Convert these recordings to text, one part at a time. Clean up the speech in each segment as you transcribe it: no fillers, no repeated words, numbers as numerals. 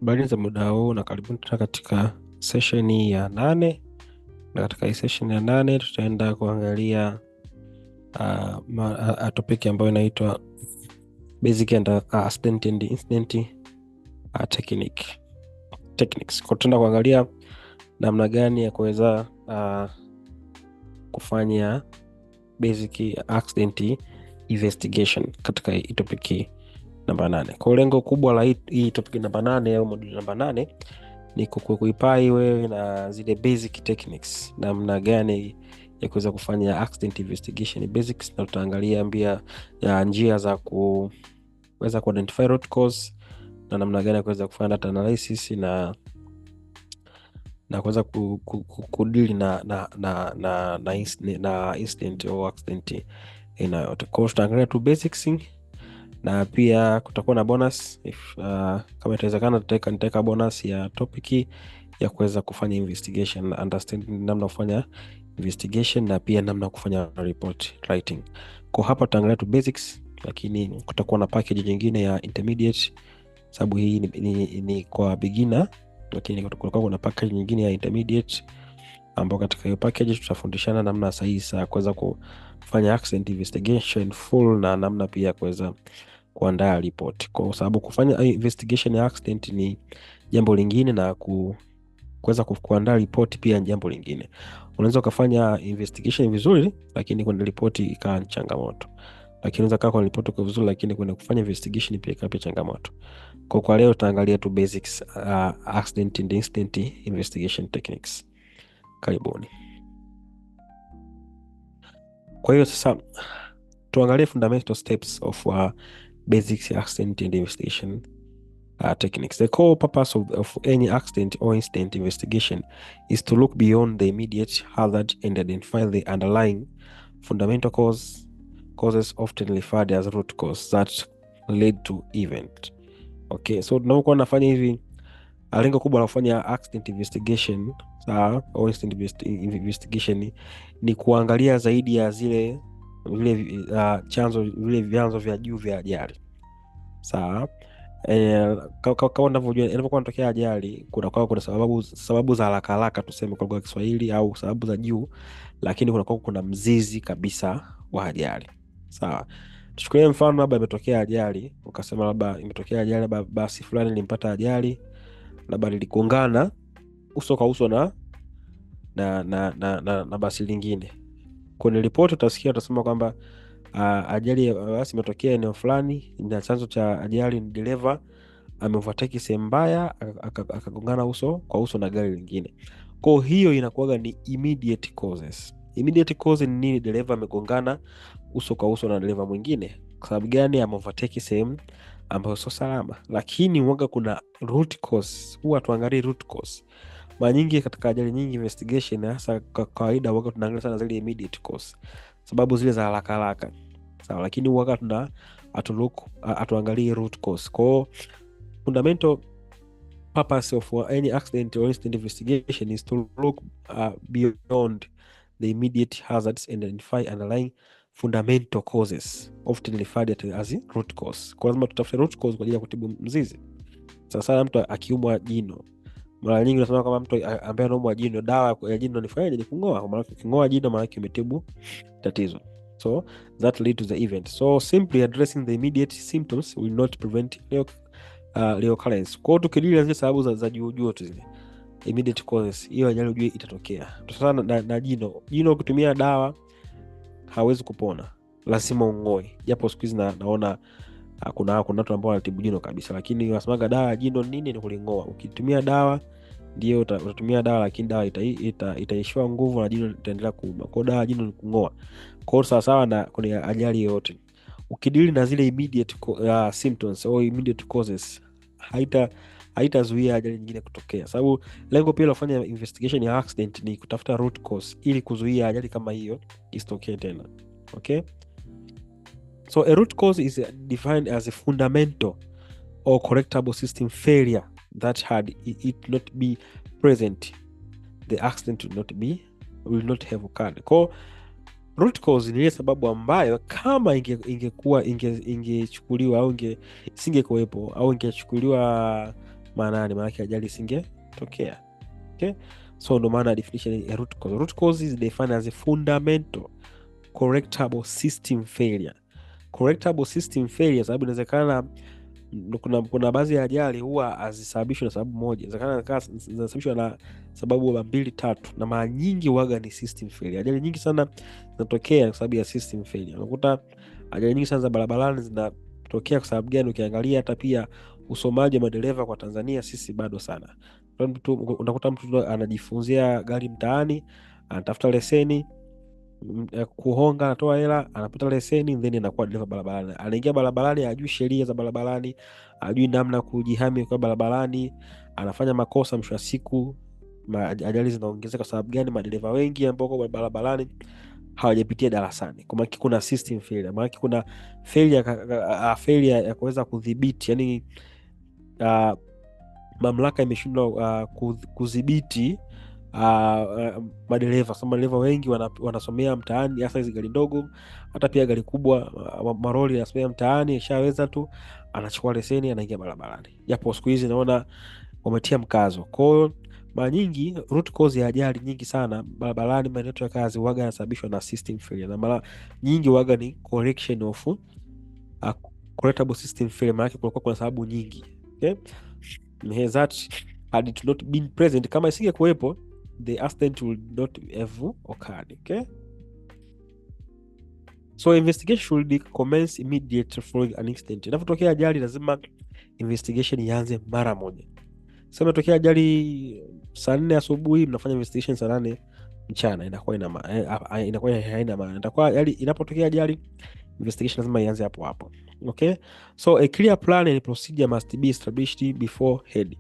Habari za muda huu na karibuni tena katika session ya 8, na katika hii session ya 8 tutaenda kuangalia topic ambayo inaitwa basic and accident and incident techniques. Kwa tutaenda kuangalia namna gani ya kuweza kufanya basic accident investigation katika hii topic namba 8. Kwa lengo kubwa la hii topic namba 8 au module namba 8 ni kukuipai wewe na zile basic techniques, namna gani ya kuweza kufanya accident investigation basics, na tutaangalia ya njia za kuweza identify root cause na namna gani ya kuweza kufanya data analysis na kuweza kudili na incident au accident yote. Kwa hiyo tutaangalia tu basics, na pia kutakuwa na bonus kama itawezekana nitaweka bonus ya topic ya kuweza kufanya investigation, understand namna kufanya investigation na pia namna kufanya report writing. Kwa hapa tutaangalia tu basics, lakini kutakuwa na package nyingine ya intermediate, sababu hii ni kwa beginner, lakini kutakuwa kuna package nyingine ya intermediate ambapo katika hiyo package tutafundishana namna sahihi za kuweza kufanya accident investigation full na namna pia kuweza kuandaa report, kwa sababu kufanya investigation ya accident ni jambo lingine na kuweza kuandaa report pia ni jambo lingine. Unaweza kufanya investigation vizuri lakini kwenye report ikawa ni changamoto, lakini unaweza kaa kwenye report kwa vizuri lakini kwenye kufanya investigation pia ikawa changamoto. Kwa leo tutaangalia tu basics accident and incident investigation techniques. Karibuni. Kwa hiyo sasa tuangalie fundamental steps of basic accident and investigation techniques. The core purpose of any accident or incident investigation is to look beyond the immediate hazard and identify the underlying fundamental causes often referred as root cause that lead to event. Okay, so tunapokuwa nafanya hivi, lengo kubwa la kufanya accident investigation au incident investigation ni kuangalia zaidi ya vile vyanzo vya juu vya ajali. Sawa. Kama unavyojua inapokuwa inatokea ajali kuna sababu za haraka tuseme kwa lugha ya Kiswahili, au sababu za juu, lakini kuna mzizi kabisa wa ajali. Sawa. Tuchukulie mfano labda imetokea ajali, ukasema labda imetokea ajali, labda basi fulani limpata ajali, labda liligongana uso kwa uso na basi lingine. Kwenye ripoti utasema kwamba ajali basi imetokea eneo fulani, na chanzo cha ajali ni dereva ameovertake sehemu mbaya akagongana uso kwa uso na gari lingine. Kwa hiyo inakuwa ni immediate causes. Immediate cause ni nini? Dereva amegongana uso kwa uso na dereva mwingine. Kwa sababu gani? Ameovertake sehemu ambayo sio salama. Lakini huwa kuna root cause. Huwa tuangalie root cause. Mara nyingi katika ajali nyingi investigation, hasa kwa kawaida huwa tunaangalia sana zile immediate cause, sababu zile za haraka. Sawa, lakini huwa atuangalie root cause. Kwa fundamental purpose of any accident or incident investigation is to look beyond the immediate hazards and identify underlying fundamental causes often referred as root cause. Kwa lazima tutafute root cause kwa ajili ya kutibu mzizi. Sasa mtu akiumwa jino, mara nyingi unasema kama mtu ambaye anaumwa jino, dawa ya jino ni kung'oa. Maana uking'oa jino maana umetibu tatizo. So that lead to the event. So simply addressing the immediate symptoms will not prevent reoccurrence. Kwa hiyo tukidili zile sababu za juu tu zile immediate causes, hiyo ajali ujue itatokea. Sasa na jino ukitumia dawa hawezi kupona, lazima ung'oe. Japo siku hizi naona kuna watu ambao wanatibu jino kabisa, lakini wasemaga dawa ya jino nini? Ni kuling'oa. Ukitumia dawa ndio utatumia dawa, lakini dawa itaishiwa nguvu na jino litaendelea kuuma. Kwa dawa jino ni kung'oa. Kwa hiyo sawa na kwenye ajali yoyote, ukidili na zile immediate symptoms au immediate causes, haitazuia ajali nyingine kutokea. Sababu lengo pia la kufanya investigation ya accident ni kutafuta root cause ili kuzuia ajali kama hiyo isitokee tena. Okay? So a root cause is defined as a fundamental or correctable system failure that had it not be present, the accident will not have occurred. Kwa root cause ni ile sababu ambayo kama ingechukuliwa au isingekuwepo, au ingechukuliwa maana yake ajali isingetokea. Okay, so ndo maana definition ya root cause. Root cause is defined as a fundamental correctable system failure. Correctable system failure sababu inawezekana kuna baadhi ya ajali huwa hazisababishwi na sababu moja, inawezekana zinasababishwa na sababu mbili tatu, na mara nyingi huaga ni system failure. Ajali nyingi sana zinatokea kwa sababu ya system failure. Unakuta ajali nyingi sana za barabarani zinatokea kwa sababu gani? Ukiangalia hata pia usomaji wa madereva kwa Tanzania sisi bado sana. Unakuta mtu anajifunzia gari mtaani, anatafuta leseni, kuhonga, anatoa hela, anapata leseni, then anakuwa dereva barabarani. Anaingia barabarani, hajui sheria za barabarani, hajui namna kujihami kwa barabarani, anafanya makosa. Mwisho wa siku ajali zinaongezeka. Kwa sababu gani? Madereva wengi ambao kwa barabarani hawajapitia darasani. Kwa maana kuna system failure, maana kuna failure ya kuweza kudhibiti, yani mamlaka imeshindwa kudhibiti madereva. Sasa madereva wengi wanasomea mtaani, hasa hizi gari ndogo, hata pia gari kubwa, maroli yanasomea mtaani, ishaweza tu anachukua leseni, anaingia barabarani, japo siku hizi naona wametia mkazo. Kwa hiyo mara nyingi root cause ya ajali nyingi sana barabarani, maeneo ya kazi, huaga yanasababishwa na system failure, na mara nyingi huaga ni correction of correctable system failure. Maana kulikuwa kuna sababu nyingi, okay, that had it not been present, kama isinge kuwepo, the accident would not have occurred. Okay, so investigation should commence immediately following an incident. Inapotokea ajali lazima investigation ianze mara moja. Sasa imetokea ajali saa 4 asubuhi, mnafanya investigation saa 8 mchana, inakuwa haina maana. Inapotokea ajali investigation lazima ianze hapo hapo. Okay, so a clear plan and procedure must be established beforehand.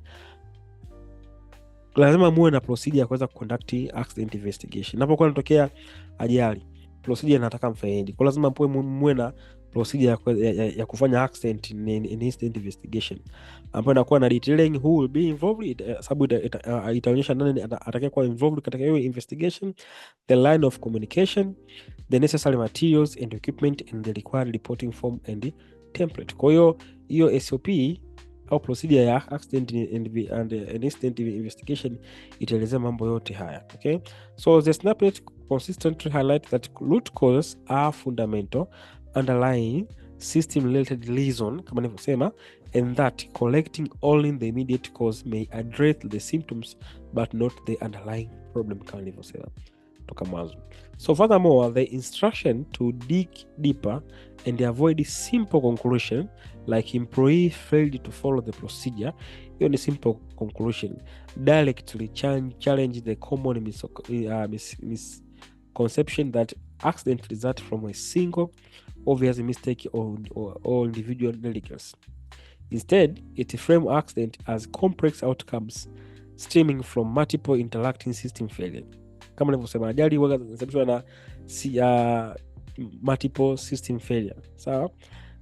Lazima muwe na procedure ya kuweza conduct accident investigation. Inapokuwa inatokea ajali, procedure nataka mfaidi. Kwa lazima muwe na procedure ya kufanya accident incident investigation, ambapo inakuwa na detailing who will be involved, sababu itaonyesha nani atakayekuwa involved katika hiyo investigation, the line of communication, the necessary materials and equipment, and the required reporting form and template. Kwa hiyo SOP au procedure ya accident and incident investigation itaelezea mambo yote haya. Okay, so the snippet consistently highlight that root causes are fundamental underlying system related reason, kama nilivyosema, and that collecting only the immediate cause may address the symptoms but not the underlying problem, kama nilivyosema toka mwanzo. So furthermore, the instruction to dig deeper and avoid simple conclusion like employee failed to follow the procedure, hiyo ni simple conclusion, directly challenge the common misconception that accident result from a single obvious mistake or individual negligence. Instead, it frame accident as complex outcomes stemming from multiple interacting system failure. Kama nilivyosema, ajali huwa zinasababishwa na multiple system failure. So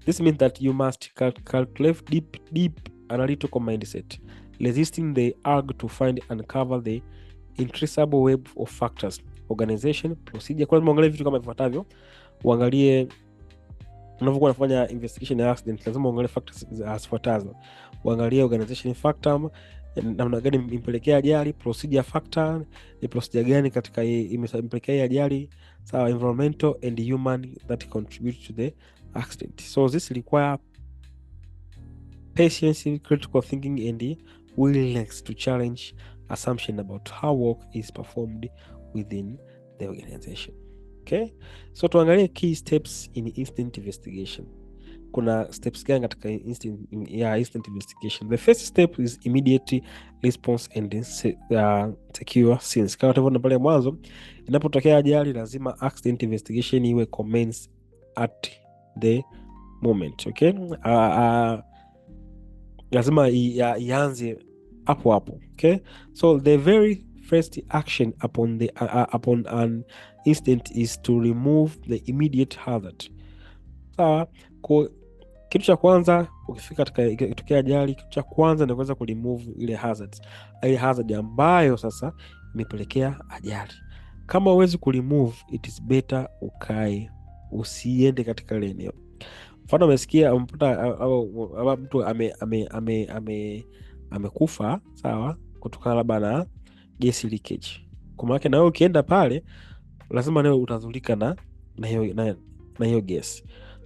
this means that you must calculate deep analytical mindset, resisting the urge to uncover the intraceable web of factors, organization, procedure. Kwa lazima uangalie vitu kama vifuatavyo. Uangalie unapokuwa unafanya investigation ya accident, lazima uangalie factors zifuatazo. Uangalie organization factor, namna gani impelekea ajali, procedure factor, ni procedure gani katika impelekea ajali, sawa, environmental and human that contribute to the accident. So this require patience, critical thinking and willingness to challenge assumption about how work is performed within the organization. Okay, so tuangalie key steps in incident investigation. Kuna steps gani katika incident investigation? The first step is immediate response and secure scenes. Kama tulivyoona pale mwanzo, inapotokea ajali lazima accident investigation iwe commence at the moment. Okay, lazima ianze hapo hapo. Okay, so the very first action upon an incident is to remove the immediate hazard. Sawa, kwa kitu cha kwanza ukifika katika ikitokea ajali, kitu cha kwanza ni kuweza kuremove ile hazard ambayo sasa imepelekea ajali. Kama huwezi kuremove, it is better ukae, usiende katika ile eneo. Mfano umesikia umepata au mtu amekufa, sawa, kutokana labda na gas leakage. Kwa maana na wewe ukienda pale lazima nawe utadhurika na hiyo gas.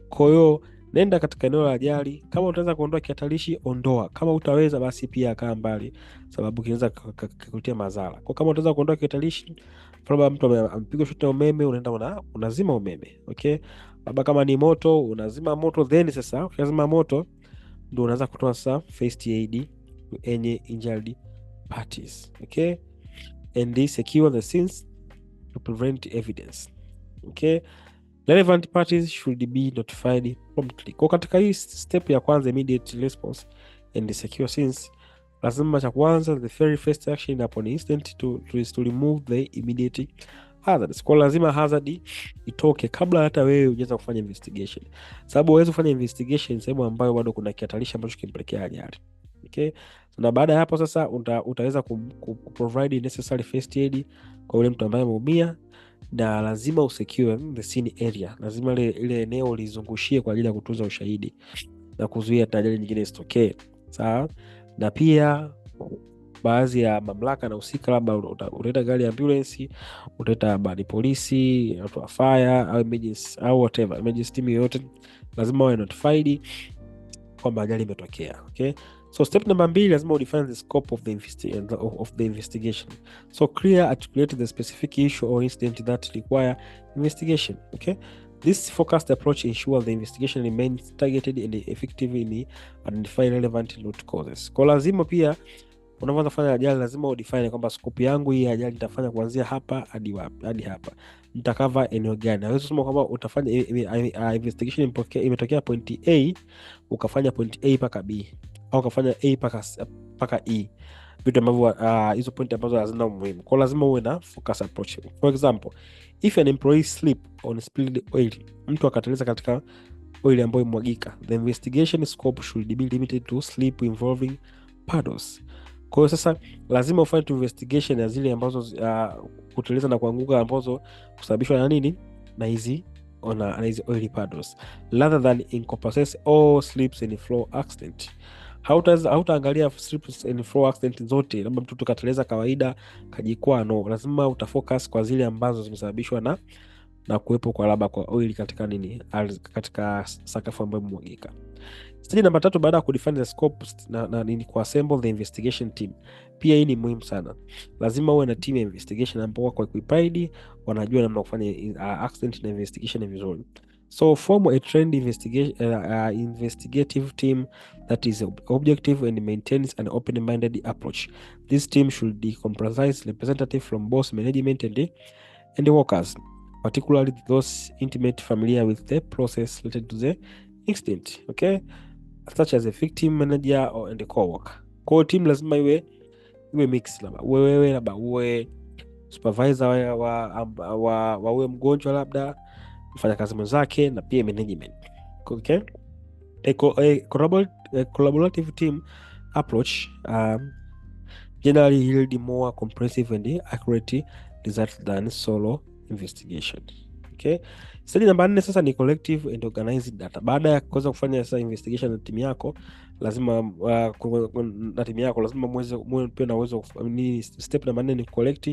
Kwa hiyo nenda katika eneo la ajali, kama utaweza kuondoa kihatarishi ondoa, kama utaweza basi pia kaa mbali, sababu kinaweza kukuletea madhara. Kwa kama utaweza kuondoa kihatarishi, labda mtu amepigwa shoti ya umeme, unaenda unazima umeme, okay. Labda kama ni moto, unazima moto, then sasa ukizima moto ndio unaanza kutoa sasa first aid to any injured parties, okay, and secure the scenes to prevent evidence, okay. Relevant parties should be notified promptly. Kwa katika hii step ya kwanza, immediate response and secure scenes, lazima cha kwanza, the very first action upon incident is to remove the immediate hazards. Kwa lazima hazard itoke kabla hata wewe hujaweza kufanya investigation, sababu huwezi kufanya investigation sehemu ambayo bado kuna kihatarishi ambacho kimpelekea ajali, okay. Na baada ya hapo sasa utaweza provide necessary first aid kwa yule mtu ambaye ameumia, na lazima usecure the scene area, lazima ile eneo lizungushie kwa ajili ya kutunza ushahidi na kuzuia ajali nyingine isitokee, sawa. Na pia baadhi ya mamlaka na husika, labda utaleta gari ya ambulance, utaleta badi polisi, watu wa fire au emergency au whatever emergency team yoyote, lazima wawe notified kwamba ajali imetokea, okay. So step number 2, lazima udefine the scope of the investigation. So clear, articulate the specific issue or incident that require investigation, okay. This focused approach ensures the investigation remains targeted and effective in identifying relevant root causes. Kwa lazima pia unapoanza kufanya ajali lazima udefine kwamba scope yangu hii ajali nitafanya kuanzia hapa hadi hapa, nitakava eneo gani. Hawezi kusema kwamba utafanya investigation imetokea point A ukafanya point A mpaka B, au ukafanya A mpaka E, vitu ambavyo hizo point ambazo hazina umuhimu. Kwa lazima uwe na focus approach. For example, if an employee slip on spilled oil, mtu akateleza katika oil ambayo imwagika, the investigation scope should be limited to slip involving puddles. Kwa hiyo sasa lazima ufanye investigation ya zile ambazo kuteleza na kuanguka ambazo kusababishwa na nini, na hizi oil puddles, rather than encompasses all slips and flow accident. Hautaangalia slips and flow accident zote, labda mtu tukateleza kawaida kajikwaa, no, lazima utafocus kwa zile ambazo zimesababishwa na kuwepo kwa labda kwa oil katika nini, katika sakafu ambayo imemwagika. Stage namba 3, baada ya kudefine the scope na nini, ku assemble the investigation team. Pia hii ni muhimu sana, lazima uwe na team ya investigation ambao kwa equipped, wanajua namna kufanya accident na investigation vizuri. So form a trained investigative team that is objective and maintains an open-minded approach. This team should comprise representatives from both management and workers, particularly those intimate familiar with the process related to the incident, okay, such as a victim manager and a co-worker. Kwa team lazima iwe mix, labda wewe labda uwe supervisor wa uwe mgonjwa, labda mfanya kazi mwenzake, na pia management, okay. A collaborative team approach generally yield more comprehensive and accurate results than solo investigation, okay. Stage namba 4 sasa ni collective and organized data. Baada ya kuweza kufanya sasa investigation na timu yako, lazima muwe pia na uwezo. Step namba 4 ni collect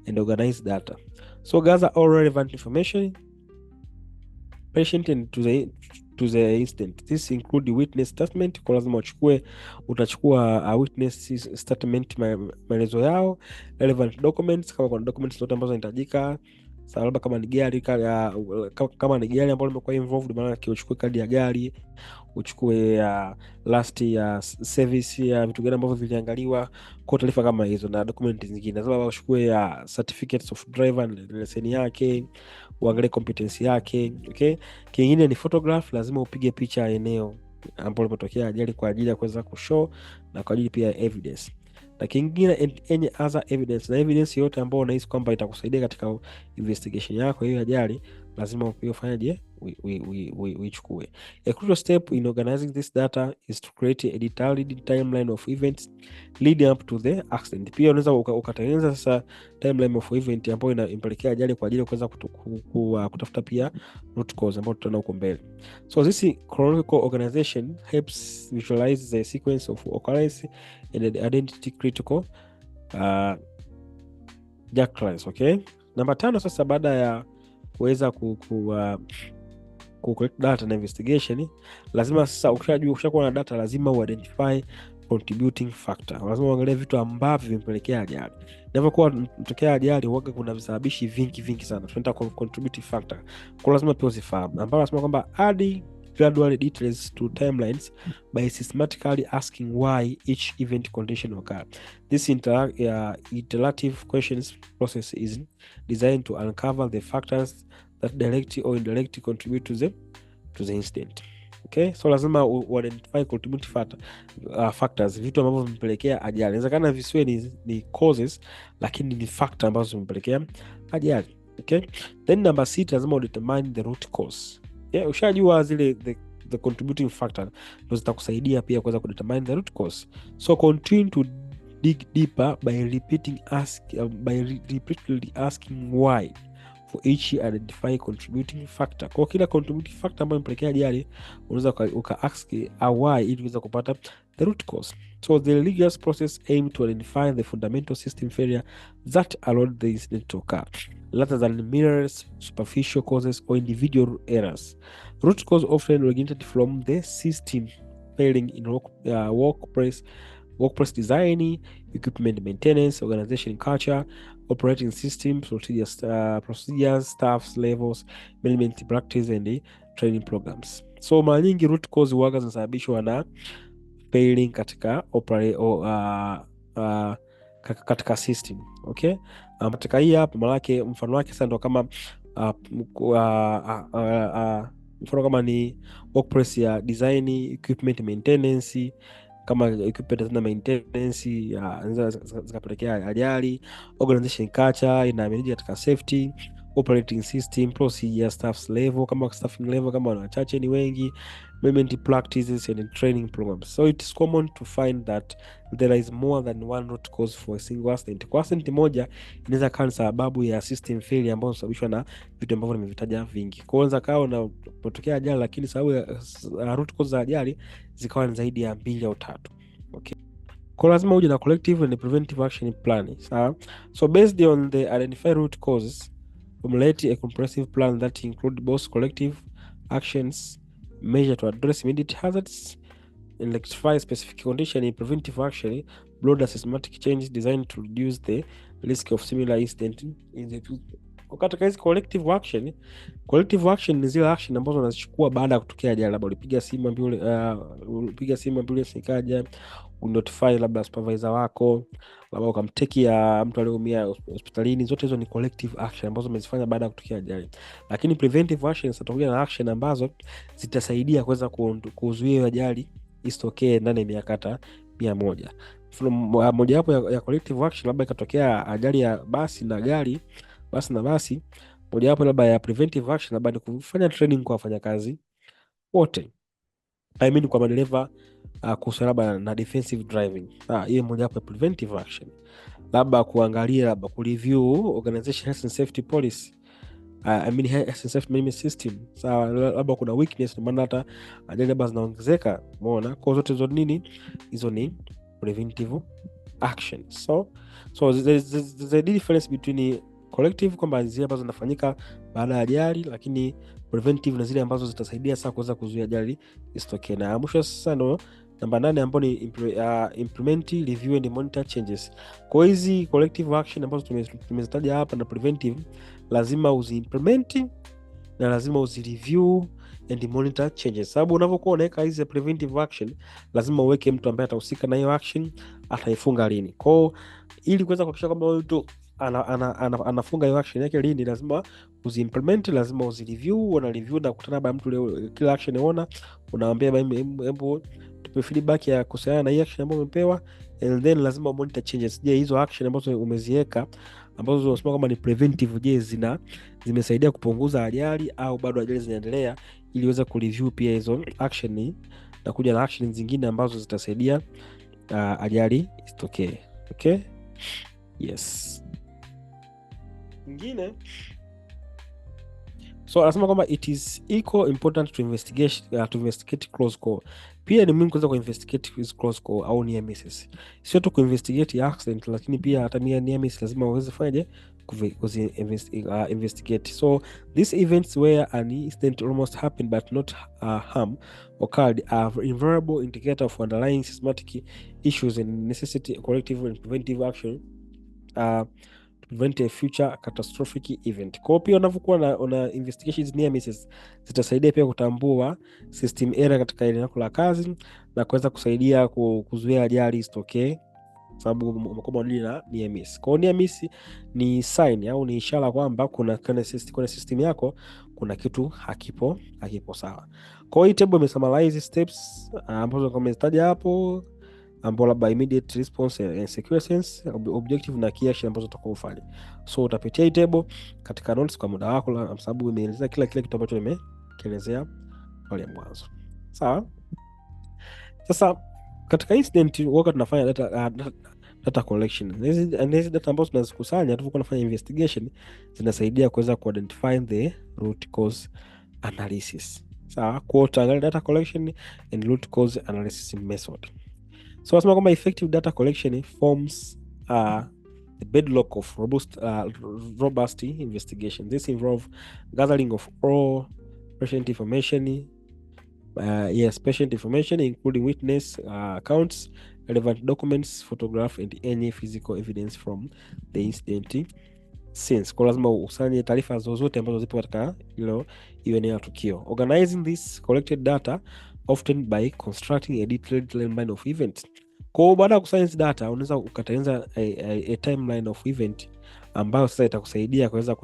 and organize data. So gather all relevant information patient and to the incident. This include witness statement. Kwa lazima utachukua witness statement, maelezo yao, relevant documents, kama kuna documents zote ambazo zinahitajika, sababu kama ni gari ambalo limekuwa involved, maana uchukue kadi ya gari, uchukue last ya service ya vitu gani ambavyo viliangaliwa, kwa taarifa kama hizo na document zingine. Lazima uchukue certificates of driver, leseni yake, uangalie competence yake, okay. Kingine ni photograph, lazima upige picha ya eneo ambalo limetokea ajali kwa ajili ya kuweza kushow na kwa ajili pia evidence. Na kingine any other evidence, na evidence yote ambayo unahisi kwamba itakusaidia katika investigation yako hiyo ajali, lazima ufanyaje, uichukue. A crucial step in organizing this data is to create a detailed timeline of events leading up to the accident. Pia unaweza ukatengeneza sasa timeline of event ambayo inampelekea ajali kwa ajili ya kuweza kutafuta pia root cause ambayo tutaona huko mbele. So this chronological organization helps visualize the sequence of occurrence and the identity critical occurrence. Okay, namba 5 sasa, baada ya kuweza collect data na investigation, lazima sasa ukishakuwa na data lazima identify contributing factor. Lazima uangalie vitu ambavyo vimepelekea ajali. Inapokuwa mtokea ajali huaga kuna visababishi vingi sana, tunaita contributing factor. Kwa lazima pia uzifahamu, ambapo nasema kwamba add gradual details to timelines by systematically asking why each event condition occurred. This iterative questions process is designed to uncover the factors that directly or indirectly contribute to the incident. Okay, so lazima identify contributing factors, vitu ambavyo vimepelekea ajali. Inawezekana visiwe ni causes, lakini ni factor ambazo zimepelekea ajali. Okay, then number 6, lazima determine the root cause. Yeah, ushajua zile the contributing factor ndio zitakusaidia pia kuweza kudetermine the root cause. So continue to dig deeper by repeatedly asking why for each identify contributing factor. Kwa kila contributing factor ambayo impelekea ajali unaweza uka-ask why ili uweze kupata the root cause. So the rigorous process aim to identify the fundamental system failure that allowed the incident to occur, rather than mere superficial causes or individual errors. Root cause often originated from the system failing in workplace design, equipment maintenance, organization culture, operating systems, procedures, staff levels, management practice and training programs. So mara nyingi root cause huaga zinasababishwa na failing katika katika system. Okay, katika hii hapa malaki mfano wake sasa ndo kama mfano kama ni workplace ya design, equipment maintenance, kama equipment na maintenance zikapelekea ajali, organization culture ina manage katika safety, operating system, procedure, staff level, kama staffing level kama wachache ni wengi, management practices and training programs. So it is common to find that there is more than one root cause for a single accident. Kwa accident moja inaweza kuwa ni sababu ya system failure ambayo inasababishwa na vitu ambavyo nimevitaja vingi. Kwanza kao na potokea ajali, lakini sababu ya root cause za ajali zikawa ni zaidi ya 2 au 3. Okay, kwa lazima uje na collective and preventive action plan. So based on the identified root causes, formulate a comprehensive plan that include both collective actions measure to address immediate hazards and rectify specific condition in preventive action, broader systematic change designed to reduce the risk of similar incident in the future. Katika hizi collective action ni zile action ambazo unazichukua baada ya kutokea ajali. Labda ulipiga simu ambulance ikaja, unotify labda supervisor wako, labda ukamteki ya mtu aliyeumia hospitalini. Zote hizo ni collective action ambazo umezifanya baada ya kutokea ajali. Lakini preventive action zitakuja na action ambazo zitasaidia kuweza kuzuia ajali isitokee ndani ya miaka 100. Moja wapo ya collective action, labda ikatokea ajali ya basi na gari, basi na basi, moja wapo labda ya preventive action labda ni kufanya training kwa wafanyakazi wote, kwa madereva kuhusu labda na defensive driving. Hiyo moja wapo ya preventive action. Labda kuangalia, labda kureview organization health and safety policy, health and safety management system. Labda kuna weakness ndio maana hata ajali labda zinaongezeka. Umeona, kwa zote hizo nini, hizo ni preventive action. So there's a difference between collective, kwamba zile ambazo zinafanyika baada ya ajali, lakini preventive na zile ambazo zitasaidia sasa kuweza kuzuia ajali isitokee. Na mwisho sasa ndo namba 8 ambayo ni implement, review and monitor changes. Kwa hizi collective action ambazo tumezitaja hapa na preventive, lazima uziimplement na lazima uzireview and monitor changes. Sababu unapokuwa unaweka hizi preventive action, lazima uweke mtu ambaye atahusika na hiyo action, ataifunga lini. Kwa ili kuweza kuhakikisha kwamba mtu anafunga hiyo action yake lini, lazima uziimplement, lazima uzireview. Una review na kukutana na mtu leo, kila action unaona unaambia hebu tupe feedback ya kuhusiana na hiyo action ambayo umepewa, and then lazima monitor changes. Je, hizo action ambazo umeziweka ambazo tunasema kama ni preventive, je, zimesaidia kupunguza ajali au bado ajali zinaendelea, ili uweze kureview pia hizo action na kuja na action zingine ambazo zitasaidia ajali isitokee. Okay, yes. Nyingine, so anasema kwamba it is equally important to investigate close call. Pia ni muhimu kuweza kuinvestigate with close call au near misses. Sio tu kuinvestigate accident, lakini pia hata near miss lazima uweze fanyaje investigate. So these events where an incident almost happened but not harm occurred are invariable indicator of underlying systematic issues and necessity corrective and preventive action prevent a future catastrophic event. Kwa hiyo pia unavyokuwa una investigations near misses zitasaidia pia kutambua system error katika eneo lako la kazi na kuweza kusaidia kuzuia ajali isitokee, sababu umekuwa na near miss. Kwa hiyo near miss ni sign au ni ishara kwamba kuna system yako kuna kitu hakipo sawa. Kwa hiyo hii table imesummarize steps ambazo nimezitaja hapo, ambao labda immediate response and secure sense, objective na key action ambazo utakuwa ufanye. So utapitia hii table katika notes kwa muda wako, kwa sababu imeelezea kila kitu ambacho nimeelezea pale mwanzo. Sawa? Sasa katika incident wakati tunafanya data collection, hizi data ambazo tunazikusanya tunapokuwa tunafanya investigation zinasaidia kuweza kuidentify the root cause analysis. Sawa? Kwa utaangalia data collection and root cause analysis method. So nasema kwamba effective data collection forms the bedrock of robust investigation. This involve gathering of all patient information, patient information including witness accounts, relevant documents, photograph and any physical evidence from the incident scenes. Kwa lazima usanye taarifa zozote ambazo zipo katika hiyo eneo la tukio. Organizing this collected data often by constructing a detailed timeline of events. Kwa baada ya kuscience data unaweza ukatengeneza a timeline of event ambayo sasa itakusaidia kuweza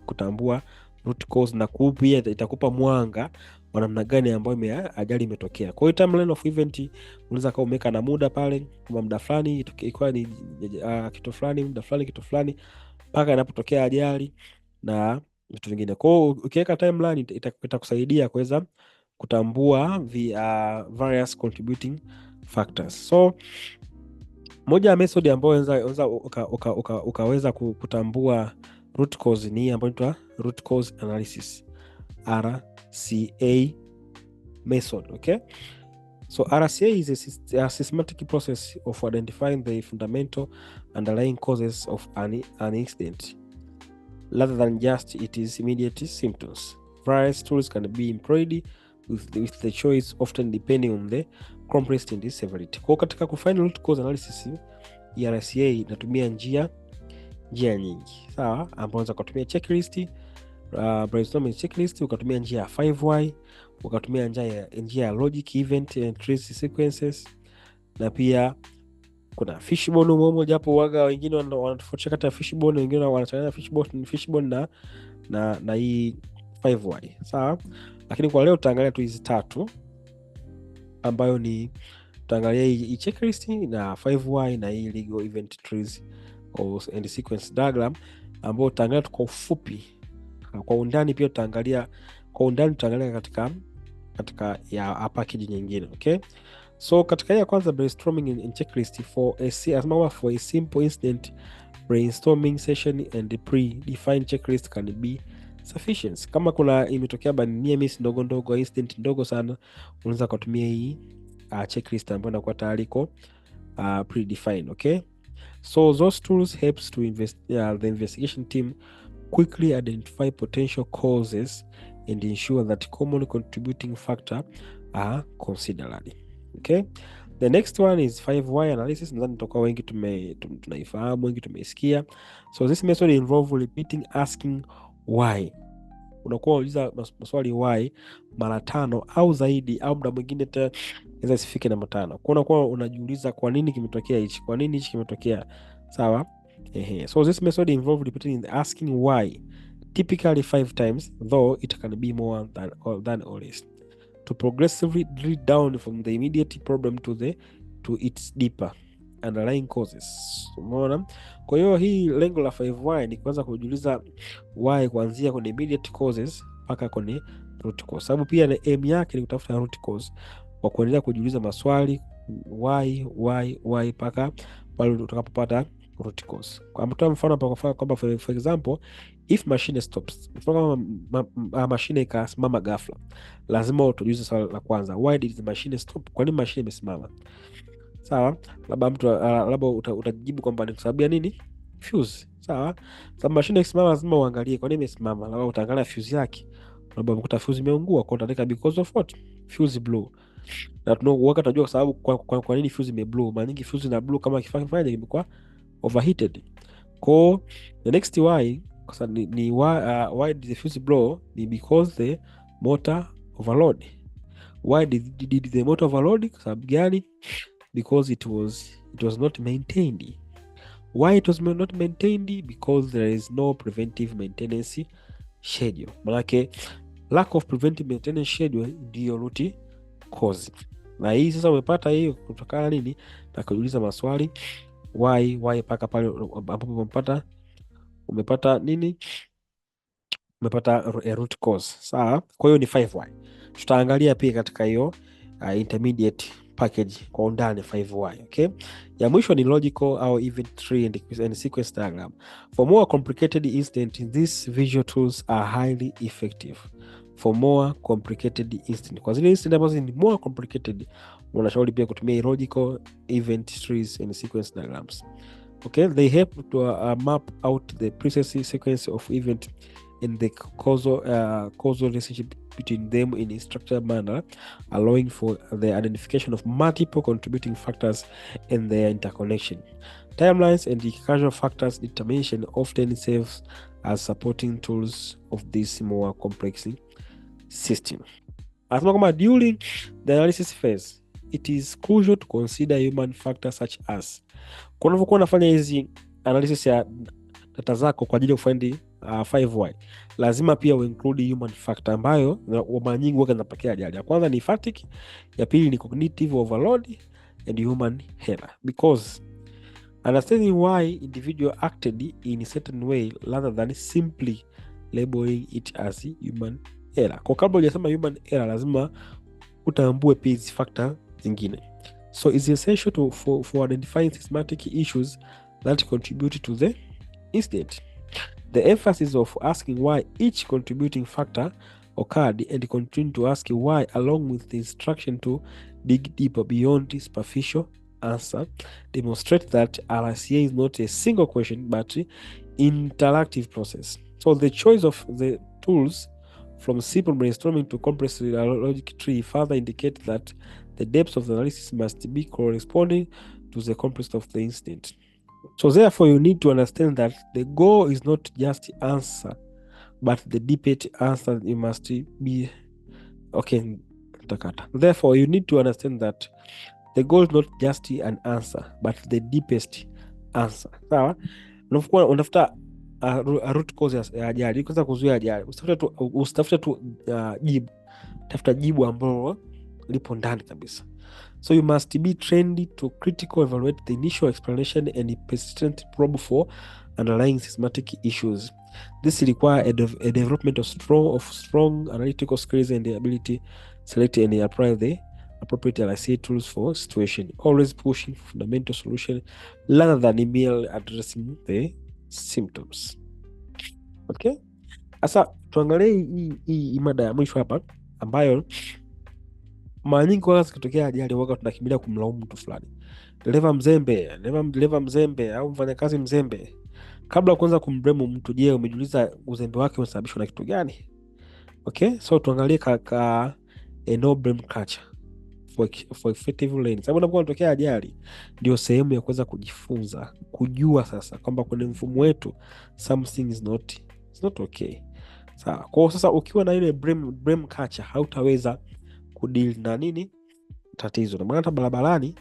kutambua root cause na pia itakupa mwanga wa namna gani ambayo ajali imetokea. Kwa hiyo timeline of event unaweza kama umeka na muda pale, kama muda fulani ilikuwa ni kitu fulani, muda fulani kitu fulani, mpaka inapotokea ajali na vitu vingine. Kwa hiyo ukiweka timeline itakusaidia kuweza kutambua various contributing factors. So moja ya method ambayo unaweza ukaweza kutambua root cause ni ambayo inaitwa root cause analysis, RCA method. Okay, so RCA is a systematic process of identifying the fundamental underlying causes of an incident rather than just its immediate symptoms. Various tools can be employed with the choice often depending on the complexity and severity. Kwa katika kufanya root cause analysis, RCA inatumia njia nyingi, sawa, ambapo unaweza kutumia checklist, brainstorming checklist, ukatumia njia ya 5Y, ukatumia njia ya logic event and trace sequences, na pia kuna fishbone momo, japo waga wengine wanatofautisha kati ya fishbone, wengine wanachanganya fishbone na hii 5Y, sawa. Lakini kwa leo tutaangalia tu hizi tatu, ambayo ni tutaangalia hii checklist na 5Y na hii legal event trees and sequence diagram, ambayo tutaangalia kwa ufupi. Kwa undani pia tutaangalia katika ya package nyingine. Okay, so katika ya kwanza brainstorming and checklist for a simple incident brainstorming session and the pre-defined checklist can be sufficient. Kama kuna imetokea near miss ndogo incident ndogo sana, unaweza kutumia hii checklist ambayo inakuwa tayari iko predefined. Okay, so those tools helps to the investigation team quickly identify potential causes and ensure that common contributing factor are considered. Okay, the next one is 5Y analysis. Nadhani tutakuwa wengi tunaifahamu, wengi tumeisikia. So this method involve repeating asking why. Unakuwa unauliza maswali why mara 5 au zaidi, au muda mwingine inaweza isifike na 5. Kwa unakuwa unajiuliza kwa nini kimetokea hichi, kwa nini hichi kimetokea, sawa. So this method involve repeating asking why typically 5 times, though it can be more than or less, to progressively drill down from the immediate problem to its deeper underlying causes. Umeona? Kwa hiyo hii lengo la 5Y ni kuanza kujiuliza why kuanzia kwenye immediate causes mpaka kwenye root cause, sababu pia na aim yake ni kutafuta root cause kwa kuendelea kujiuliza maswali why mpaka pale utakapopata root cause. Kwa mfano hapa kwamba for example if machine stops, mfano kama machine ikasimama ghafla, lazima utajiuliza swali la kwanza, why did the machine stop? Kwa nini machine imesimama? Sawa, labda utajibu kwamba ni kwa sababu ya nini? Fuse. Sawa, sababu mashine ikisimama lazima uangalie kwa nini imesimama, labda utaangalia fuse yake, labda ukuta fuse imeungua, kwa utaandika because of what? Fuse blew. Na tunaweka tajua kwa sababu kwa nini fuse imeblow. Mara nyingi fuse ina blow kama kifaa kifanya kimekuwa overheated. Kwa the next why, kwa sababu ni why did the fuse blow, ni because the motor overload. Why did the motor overload? Kwa sababu gani? Because it was not maintained. Why it was not maintained? Because there is no preventive maintenance schedule. Manake lack of preventive maintenance schedule ndio root cause. Na hii sasa umepata hiyo kutokana nini? Na kujiuliza maswali why mpaka pale ambapo umepata nini? Umepata root cause. Sawa? Kwa hiyo ni 5Y. Tutaangalia pia katika hiyo intermediate package kwa undani 5Y. Okay? Ya mwisho ni logical au event tree and sequence diagram. For more complicated incident, these visual tools are highly effective. For more complicated incident, kwa zile incident ambazo ni more complicated, unashauri pia kutumia logical event trees and sequence diagrams. Okay? They help to map out the precise sequence of event and the causal relationship between them in a structured manner, allowing for the identification of multiple contributing factors and their interconnection. Timelines and the causal factors determination often serves as supporting tools of this more complex system. Asema kama during the analysis phase, it is crucial to consider human factors such as, kwa unavyokuwa unafanya hizi analysis ya data zako kwa ajili ya kufind 5Y, lazima pia include human factor ambayo mara nyingi huwa zinapokea ajali. Ya kwanza ni fatigue, ya pili ni cognitive overload and human error. Because understanding why individual acted in a certain way rather than simply labeling it as human error. Kwa kabla hujasema human error, lazima utambue pia hizi factor zingine. So it's essential for identifying systematic issues that contribute to the incident. The emphasis of asking why each contributing factor occurred and continue to ask why along with the instruction to dig deeper beyond the superficial answer demonstrate that RCA is not a single question but interactive process. So the choice of the tools from simple brainstorming to complex logic tree further indicate that the depth of the analysis must be corresponding to the complexity of the incident. So therefore you need to understand that the goal is not just answer, but the deepest answer you must be okay. Therefore you need to understand that the goal is not just an answer, but the deepest answer. Sawa? Unapokuwa unafuta root cause ya ajali, kwanza kuzuia ajali, usitafute tu jibu, tafuta jibu ambalo lipo ndani kabisa. So you must be trained to critically evaluate the initial explanation and persistent probe for underlying systematic issues. This requires a development of strong analytical skills and the ability to select and apply the appropriate RCA tools for situation, always pushing for fundamental solution rather than merely addressing the symptoms. Okay? Sasa tuangalie hii mada ya mwisho hapa ambayo mara nyingi kwa zikitokea ajali waka tunakimbilia kumlaumu mtu fulani. Dereva mzembe au mfanyakazi mzembe. Kabla kuanza kumblame mtu, je, umejiuliza uzembe wake umesababishwa na kitu gani? Okay? So tuangalie no blame culture for effective learning. Sababu unapokuwa unatokea ajali ndio sehemu ya kuweza kujifunza, kujua sasa kwamba kwenye mfumo wetu something is not okay. Sawa. Kwa sasa ukiwa na ile blame culture hautaweza kudeal na nini tatizo. Na maana hata barabarani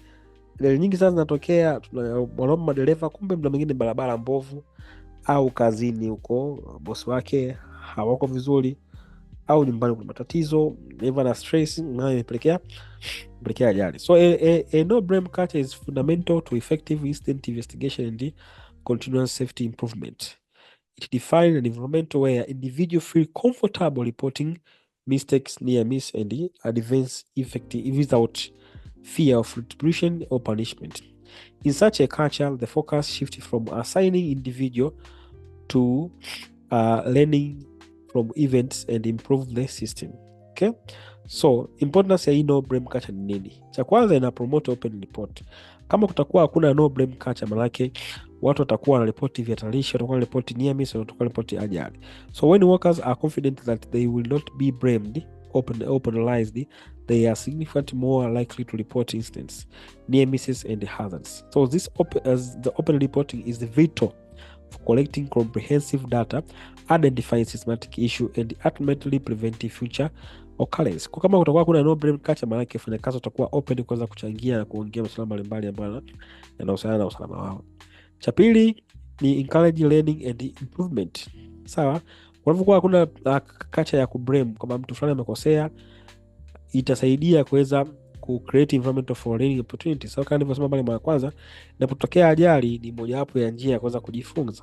ajali nyingi sana zinatokea, tunalaumu madereva, kumbe mda mwingine barabara mbovu, au kazini huko bosi wake hawako vizuri, au nyumbani kuna matatizo, never na stress, nayo imepelekea ajali. So a no blame culture is fundamental to effective instant investigation and continuous safety improvement. It defines an environment where individuals feel comfortable reporting mistakes, near miss, and advance effective without fear of retribution or punishment. In such a culture, the focus shifts from assigning individual to learning from events and improve the system. Okay? So importance ya hii no blame culture ni nini? Cha kwanza, ina promote open report. Kama kutakuwa hakuna no blame culture, manake watu watakuwa wanaripoti vihatarishi, watakuwa wanaripoti near miss, watakuwa wanaripoti ajali. So when workers are confident that they will not be blamed, openized, they are significantly more likely to report incidents, near misses, and hazards. So this the open reporting is the vital for collecting comprehensive data, identifying systematic issue, and ultimately preventing future occurrence. Kwa kama kutakuwa kuna no blame culture, maana yake wafanyakazi watakuwa open kuweza kuchangia na kuongea masuala mbalimbali ambayo yanahusiana na usalama wao. Cha pili ni encourage learning and improvement. Sawa? Unapokuwa hakuna culture ya kublame, kama mtu fulani amekosea, itasaidia kuweza ku create environment for learning opportunities. So kama nilivyosema pale mara kwanza, inapotokea ajali ni mojawapo ya njia ya kuweza kujifunza.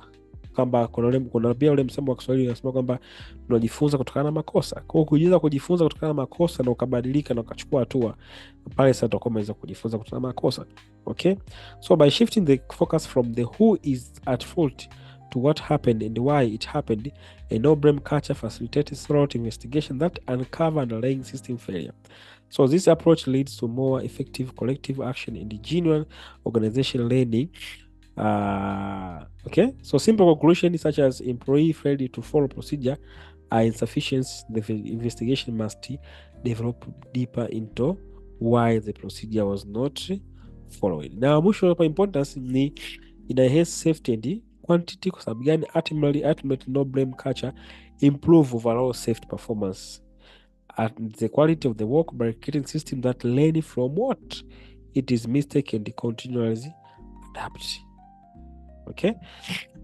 Kwamba kuna pia ule msemo wa Kiswahili unasema kwamba tunajifunza kutokana na makosa. Kwa hiyo kujifunza kutokana na makosa na ukabadilika na ukachukua hatua, pale sasa utakuwa umeweza kujifunza kutokana na makosa. Okay? So by shifting the focus from the who is at fault to what happened and why it happened, a no blame culture facilitates thorough investigation that uncover underlying system failure. So this approach leads to more effective collective action and genuine organizational learning. Okay, so simple conclusion such as employee failed to follow procedure are insufficient. The investigation must develop deeper into why the procedure was not followed. Now, mwisho hapa importance ni enhance safety and quantity. Kwa sababu gani? Ultimately no blame culture improve overall safety performance and the quality of the work by creating system that learn from what it is mistake and continuously adapt. Okay,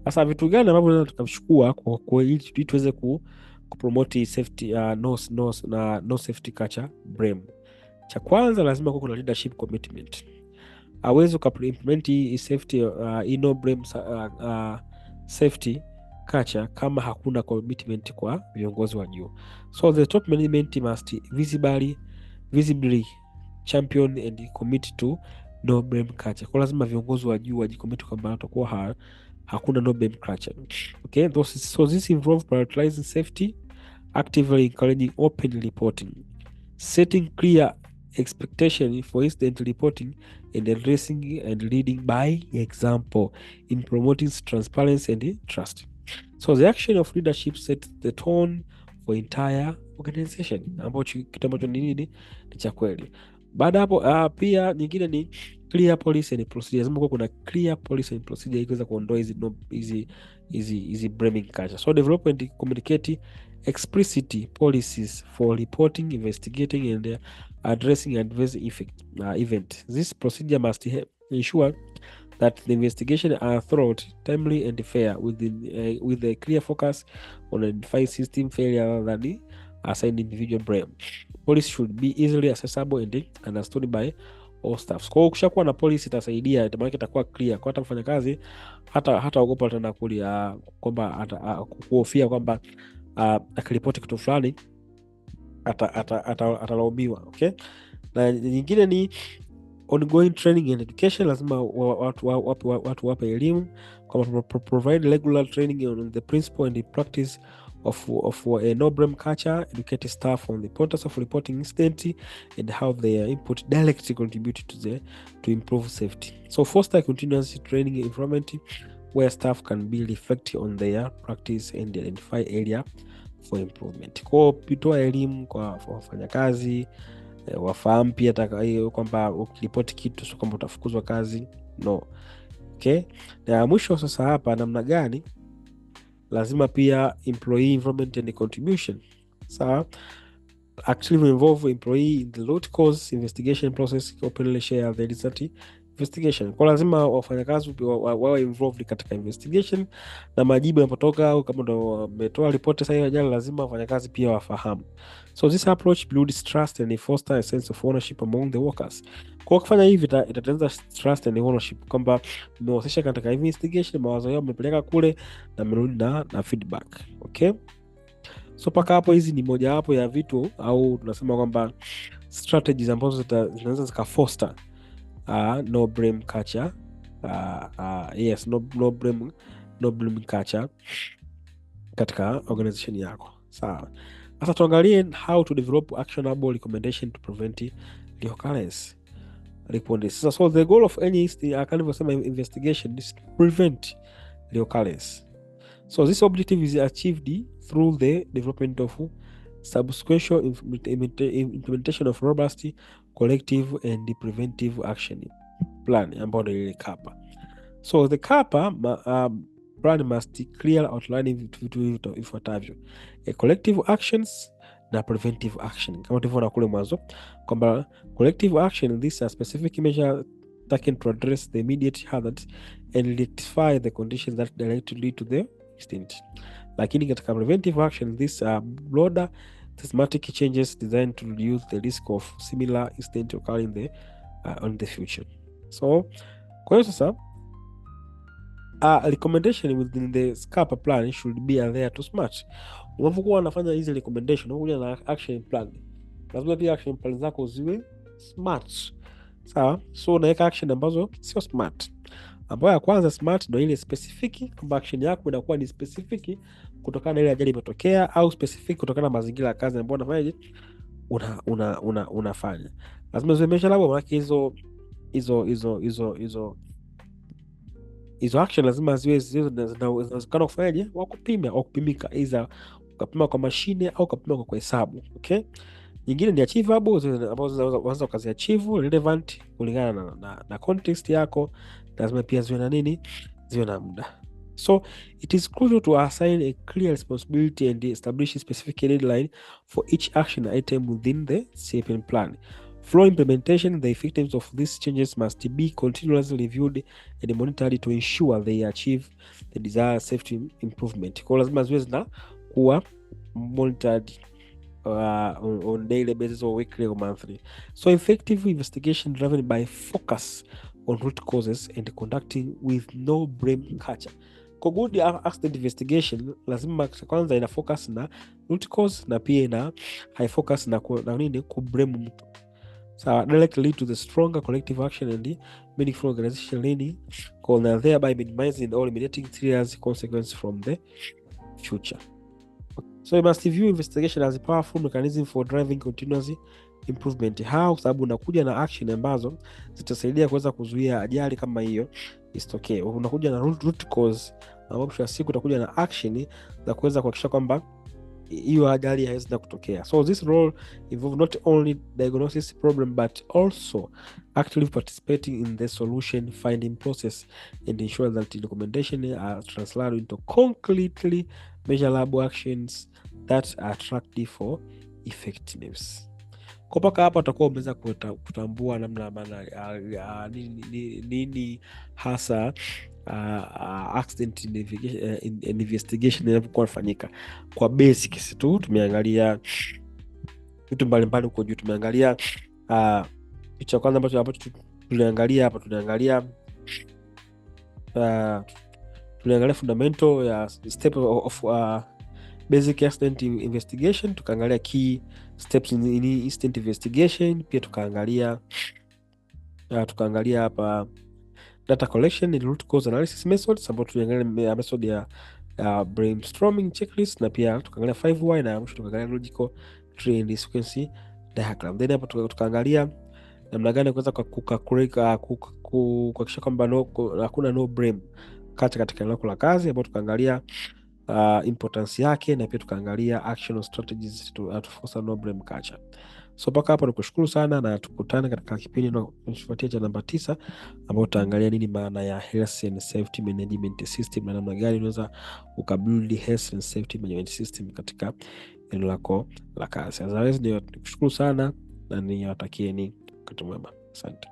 sasa vitu gani ambavyo tunaweza tukachukua kwa ili tuweze kupromote safety no safety culture blame? Cha kwanza, lazima kuwe kuna leadership commitment. Hawezi kuimplement hii safety no blame safety culture kama hakuna commitment kwa viongozi wa juu. So the top management must visibly champion and commit to no blame culture. Kwa lazima viongozi wa juu wajicommit kwamba watakuwa hakuna no blame culture. Okay, so this involves prioritizing safety, actively encouraging open reporting, setting clear expectation for incident reporting, and addressing and leading by example in promoting transparency and trust. So the action of leadership sets the tone for entire organization, kitu ambacho ni nini, ni cha kweli. Baada hapo pia nyingine ni clear policy and procedure. Lazima kuna clear policy and procedure ili kuweza kuondoa hizi blaming culture. So develop and communicate explicit policies for reporting, investigating, and addressing adverse event. This procedure must ensure that the investigation are thorough, timely, and fair, with a clear focus on identifying system failure rather than assigning individual blame. Policy should be easily accessible and understood by all staff. Kwa ukishakuwa na policy itasaidia, maana itakuwa clear kwa hata mfanyakazi hata ogopa tena kulia kwamba kuhofia kwamba akiripoti kitu fulani atalaumiwa. Okay, na nyingine ni ongoing training and education. Lazima watu wape elimu, kama provide regular training on the principle and the practice of a no blame culture, educate staff on the importance of reporting incident and how their input directly contribute to improve safety. So foster continuous training environment where staff can be reflect on their practice and identify area for improvement. Kwa kutoa elimu kwa wafanyakazi wafahamu pia kwamba ukiripoti kitu sio kwamba utafukuzwa kazi, no. Okay, na mwisho sasa hapa, namna gani lazima pia employee involvement and contribution. Sawa, actively involve employee in the root cause investigation process, openly share the result investigation. Kwa lazima wafanyakazi wawe involved katika investigation, na majibu yanapotoka au kama ndo wametoa ripoti sahihi ya ajali, lazima wafanyakazi pia wafahamu. So this approach builds trust and foster a sense of ownership among the workers. Kwa kufanya hivi itatengeneza trust and ownership kwamba mmehusisha katika investigation, mawazo yao mmepeleka kule na mmerudi na feedback. Okay? So paka hapo, hizi ni mojawapo ya vitu au tunasema kwamba strategies ambazo zinaweza zikafoster no blame culture. Yes, no blame culture katika organization yako. Sawa. Sasa tuangalie how to develop actionable recommendation to prevent reoccurrence. So the goal of any investigation is to prevent reoccurrence. So this objective is achieved through the development of subsequent implementation of robust collective and preventive action plan ambayo ni ile CAPA. So the CAPA plan must clear outlining vitu vifuatavyo: collective actions na preventive action. Kama tulivyoona kule mwanzo kwamba collective action, these are specific measures taken to address the immediate hazards and rectify the conditions that directly lead to the extent. Lakini katika preventive action, these are broader systematic changes designed to reduce the risk of similar incident occurring in the future. So kwa hiyo sasa recommendation within the CAPA plan should be there to smart. Unapokuwa unafanya hizi recommendation, unakuja na action plan, lazima pia action plan zako ziwe smart. Sawa? So unaweka action ambazo sio smart. Ambayo ya kwanza smart ndio ile specific, kwamba action yako inakuwa ni specific kutokana na ile ajali imetokea, au specific kutokana na mazingira ya kazi ambayo unafanyaje unafanya. Lazima ziwe measurable, maana hizo action lazima ziwe zinawezekana kufanyaje, wakupimika, either ukapima kwa mashine au ukapima kwa kuhesabu. Okay? Nyingine ni achievable, ambazo unaweza ukaziachieve relevant kulingana na context yako. Lazima pia ziwe na nini, ziwe na muda. So it is crucial to assign a clear responsibility and establish a specific deadline for each action item within the CAPN plan. Flow implementation, the effectiveness of these changes must be continuously reviewed and monitored to ensure they achieve the desired safety improvement. Kwa lazima ziwe zina kuwa monitored on daily basis or weekly or monthly. So effective investigation driven by focus on root causes and conducting with no blame culture. Kwa good accident investigation, lazima kwanza ina focus na root cause na pia ina high focus na nini, kublame mtu. So directly lead to the stronger collective action and meaningful organization learning, thereby minimizing or eliminating serious consequences from the future. So you must view investigation as a powerful mechanism for driving continuous improvement. How? Sababu unakuja na action ambazo zitasaidia kuweza kuzuia ajali kama hiyo isitokee. Unakuja na root cause, ambapo kwa siku utakuja na action za kuweza kuhakikisha kwamba hiyo ajali haiwezi kutokea. So this role involves not only diagnosis problem but also actively participating in the solution finding process and ensure that the recommendation are translated into concretely measurable actions that are attractive for effectiveness. Kwa mpaka hapa utakuwa umeweza kutambua namna maana nini hasa accident investigation inapokuwa inafanyika. Kwa basics tu tumeangalia vitu mbalimbali huko juu. Tumeangalia kitu cha kwanza ambacho tuliangalia hapa, tuliangalia fundamental ya step of basic accident investigation, tukaangalia key steps in incident investigation, pia tukaangalia hapa data collection and root cause analysis methods, ambapo tuliangalia method ya brainstorming checklist, na pia tukaangalia 5Y, na mwisho tukaangalia logical tree and sequence diagram. Then hapo tukaangalia namna gani kuweza kuhakikisha kwamba hakuna no blame katika eneo la kazi, ambapo tukaangalia importance yake, na pia tukaangalia action strategies to foster no blame culture. So mpaka hapa nikushukuru sana, na tukutane katika kipindi kinachofuatia cha namba 9, ambapo tutaangalia nini maana ya health and safety management system na namna gani unaweza ukabuild health and safety management system katika eneo lako la kazi. Otherwise nikushukuru sana na niwatakieni wakati mwema. Asante.